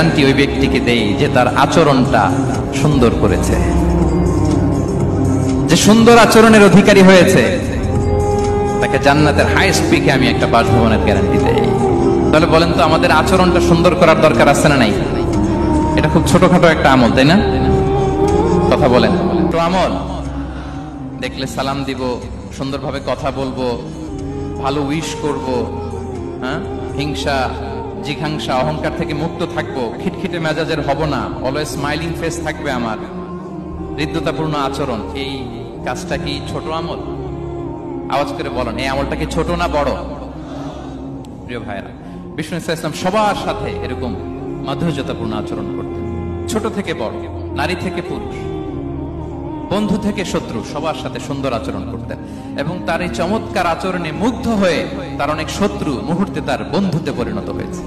শান্তি ওই ব্যক্তিকে দেই যে তার আচরণটা সুন্দর করেছে, যে সুন্দর আচরণের অধিকারী হয়েছে, তাকে জান্নাতের হাইস্ট পিকে আমি একটা বাসভবনের গ্যারান্টি দেই। তাহলে বলেন তো, আমাদের আচরণটা সুন্দর করার দরকার আছে না নাই? এটা খুব ছোটখাটো একটা আমল, তাই না? কথা বলেন, তো আমল দেখলে সালাম দিব, সুন্দরভাবে কথা বলবো, ভালো উইশ করব, হ্যাঁ, হিংসা জিঘাংসা অহংকার থেকে মুক্ত থাকবো, খিটখিটে মেজাজের হব না, অলওয়েজ স্মাইলিং ফেস থাকবে আমার, হৃদ্যতাপূর্ণ আচরণ। এই কাজটা কি ছোট আমল? আওয়াজ করে বলেন, এই আমলটা কি ছোট না বড়? প্রিয় ভাইরা, বিষ্ণু ইসলাম সবার সাথে এরকম মাধুর্যতাপূর্ণ আচরণ করতেন, ছোট থেকে বড়, নারী থেকে পুরুষ, বন্ধু থেকে শত্রু, সবার সাথে সুন্দর আচরণ করতেন। এবং তার এই চমৎকার আচরণে মুগ্ধ হয়ে তার অনেক শত্রু মুহূর্তে তার বন্ধুতে পরিণত হয়েছে।